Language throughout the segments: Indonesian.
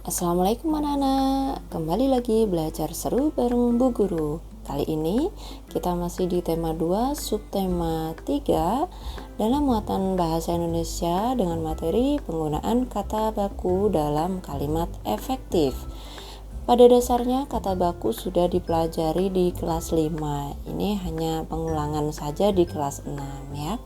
Assalamualaikum anak-anak, kembali lagi belajar seru bareng Bu Guru. Kali ini kita masih di tema 2 subtema 3 dalam muatan bahasa Indonesia dengan materi penggunaan kata baku dalam kalimat efektif. Pada dasarnya kata baku sudah dipelajari di kelas 5, ini hanya pengulangan saja di kelas 6 ya.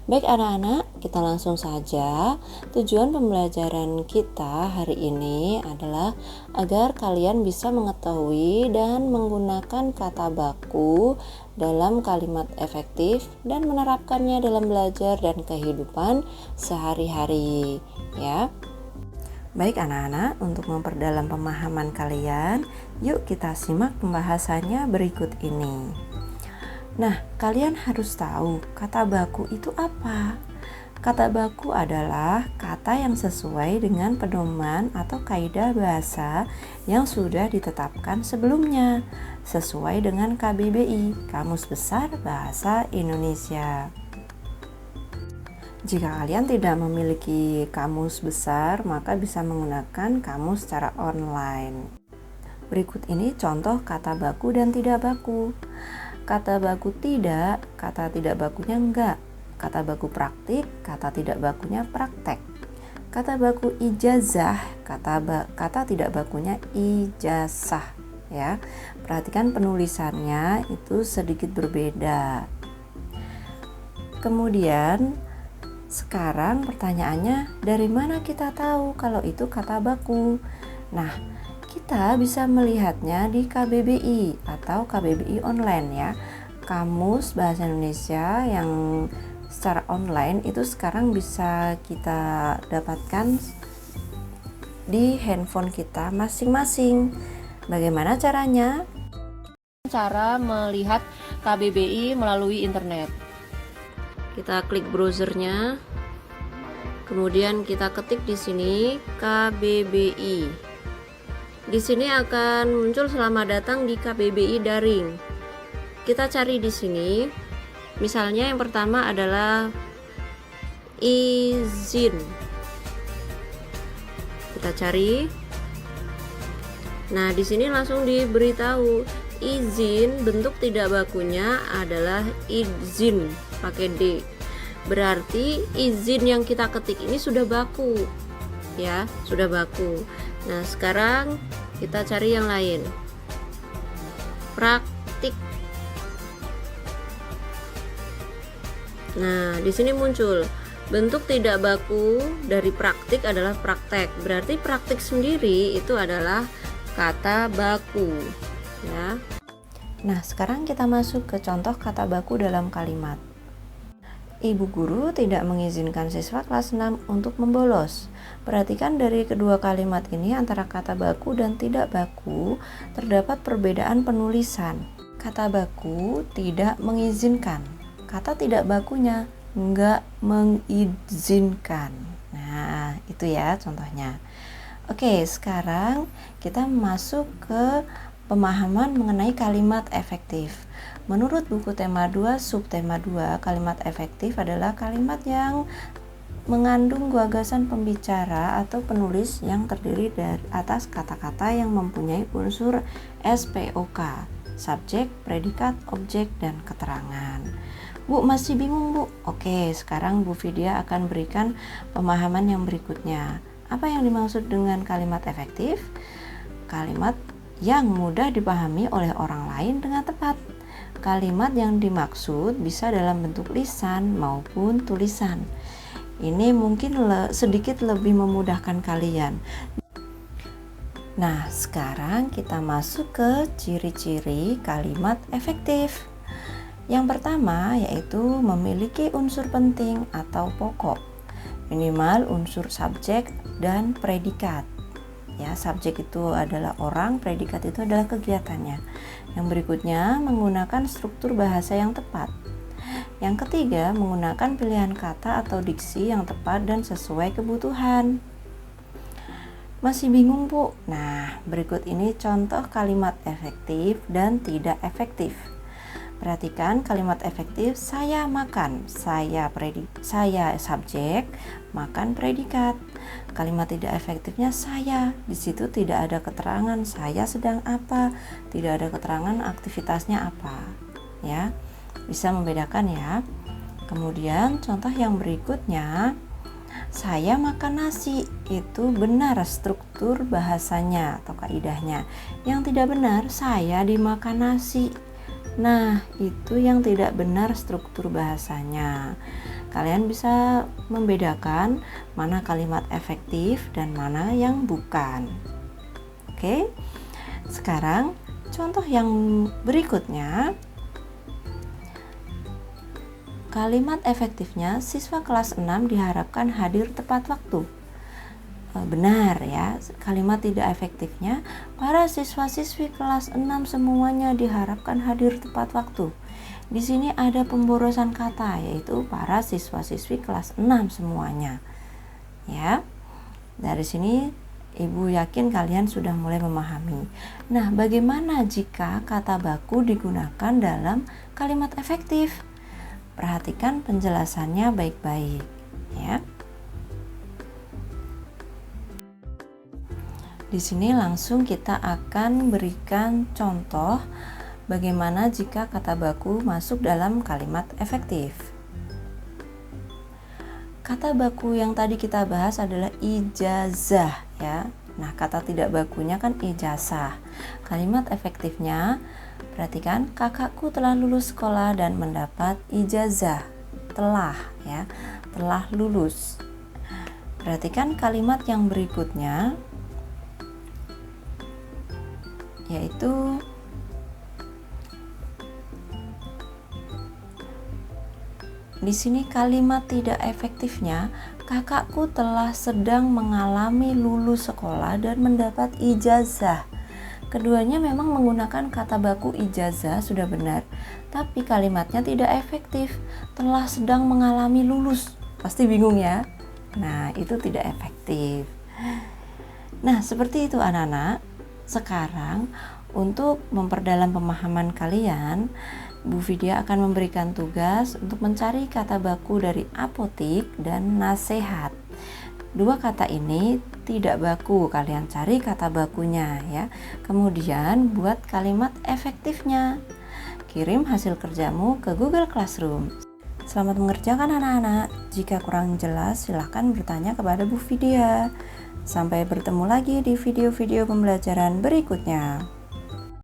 Baik anak-anak, kita langsung saja. Tujuan pembelajaran kita hari ini adalah agar kalian bisa mengetahui dan menggunakan kata baku dalam kalimat efektif dan menerapkannya dalam belajar dan kehidupan sehari-hari ya. Baik anak-anak, untuk memperdalam pemahaman kalian, yuk kita simak pembahasannya berikut ini. Nah, kalian harus tahu kata baku itu apa. Kata baku adalah kata yang sesuai dengan pedoman atau kaidah bahasa yang sudah ditetapkan sebelumnya, sesuai dengan KBBI, Kamus Besar Bahasa Indonesia. Jika kalian tidak memiliki kamus besar, maka bisa menggunakan kamus secara online. Berikut ini contoh kata baku dan tidak baku. Kata baku tidak, kata tidak bakunya enggak. Kata baku praktik, kata tidak bakunya praktek. Kata baku ijazah, kata tidak bakunya ijazah ya. Perhatikan penulisannya itu sedikit berbeda. Kemudian sekarang pertanyaannya, dari mana kita tahu kalau itu kata baku? Nah, kita bisa melihatnya di KBBI atau KBBI online ya. Kamus Bahasa Indonesia yang secara online itu sekarang bisa kita dapatkan di handphone kita masing-masing. Bagaimana caranya? Cara melihat KBBI melalui internet. Kita klik browsernya, kemudian kita ketik di sini KBBI. Di sini akan muncul selamat datang di KBBI daring. Kita cari di sini. Misalnya yang pertama adalah izin. Kita cari. Nah, di sini langsung diberitahu izin bentuk tidak bakunya adalah izin pakai D. Berarti izin yang kita ketik ini sudah baku. Ya, sudah baku. Nah, sekarang kita cari yang lain. Praktik. Nah, di sini muncul bentuk tidak baku dari praktik adalah praktek. Berarti praktik sendiri itu adalah kata baku, ya. Nah, sekarang kita masuk ke contoh kata baku dalam kalimat. Ibu guru tidak mengizinkan siswa kelas 6 untuk membolos. Perhatikan dari kedua kalimat ini antara kata baku dan tidak baku terdapat perbedaan penulisan. Kata baku tidak mengizinkan. Kata tidak bakunya enggak mengizinkan. Nah, itu ya contohnya. Oke, sekarang kita masuk ke pemahaman mengenai kalimat efektif. Menurut buku tema 2 subtema 2, kalimat efektif adalah kalimat yang mengandung gagasan pembicara atau penulis yang terdiri dari atas kata-kata yang mempunyai unsur SPOK, subjek, predikat, objek, dan keterangan. Bu, masih bingung Bu? Oke, sekarang Bu Vidya akan berikan pemahaman yang berikutnya. Apa yang dimaksud dengan kalimat efektif? Kalimat yang mudah dipahami oleh orang lain dengan tepat. Kalimat yang dimaksud bisa dalam bentuk lisan maupun tulisan. Ini mungkin sedikit lebih memudahkan kalian. Nah, sekarang kita masuk ke ciri-ciri kalimat efektif. Yang pertama yaitu memiliki unsur penting atau pokok. Minimal unsur subjek dan predikat. Ya, subjek itu adalah orang, predikat itu adalah kegiatannya. Yang berikutnya menggunakan struktur bahasa yang tepat. Yang ketiga menggunakan pilihan kata atau diksi yang tepat dan sesuai kebutuhan. Masih bingung Bu? Nah, berikut ini contoh kalimat efektif dan tidak efektif. Perhatikan kalimat efektif, saya makan, saya subjek, makan predikat. Kalimat tidak efektifnya saya. Di situ tidak ada keterangan saya sedang apa, tidak ada keterangan aktivitasnya apa. Ya. Bisa membedakan ya. Kemudian contoh yang berikutnya, saya makan nasi. Itu benar struktur bahasanya atau kaidahnya. Yang tidak benar, saya dimakan nasi. Nah, itu yang tidak benar struktur bahasanya. Kalian bisa membedakan mana kalimat efektif dan mana yang bukan. Oke. Sekarang contoh yang berikutnya. Kalimat efektifnya, siswa kelas 6 diharapkan hadir tepat waktu. Benar ya, kalimat tidak efektifnya, para siswa-siswi kelas 6 semuanya diharapkan hadir tepat waktu. Di sini ada pemborosan kata, yaitu para siswa-siswi kelas 6 semuanya. Ya. Dari sini Ibu yakin kalian sudah mulai memahami. Nah, bagaimana jika kata baku digunakan dalam kalimat efektif? Perhatikan penjelasannya baik-baik, ya. Di sini langsung kita akan berikan contoh bagaimana jika kata baku masuk dalam kalimat efektif. Kata baku yang tadi kita bahas adalah ijazah ya. Nah, kata tidak bakunya kan ijazah. Kalimat efektifnya, perhatikan, kakakku telah lulus sekolah dan mendapat ijazah. Telah ya, telah lulus. Perhatikan kalimat yang berikutnya, yaitu di sini kalimat tidak efektifnya, kakakku telah sedang mengalami lulus sekolah dan mendapat ijazah. Keduanya memang menggunakan kata baku ijazah, sudah benar, tapi kalimatnya tidak efektif. Telah sedang mengalami lulus, pasti bingung ya. Nah, itu tidak efektif. Nah, seperti itu anak-anak. Sekarang untuk memperdalam pemahaman kalian, Bu Vidya akan memberikan tugas untuk mencari kata baku dari apotik dan nasihat. Dua kata ini tidak baku, kalian cari kata bakunya ya. Kemudian buat kalimat efektifnya. Kirim hasil kerjamu ke Google Classroom. Selamat mengerjakan anak-anak. Jika kurang jelas silahkan bertanya kepada Bu Vidya. Sampai bertemu lagi di video-video pembelajaran berikutnya.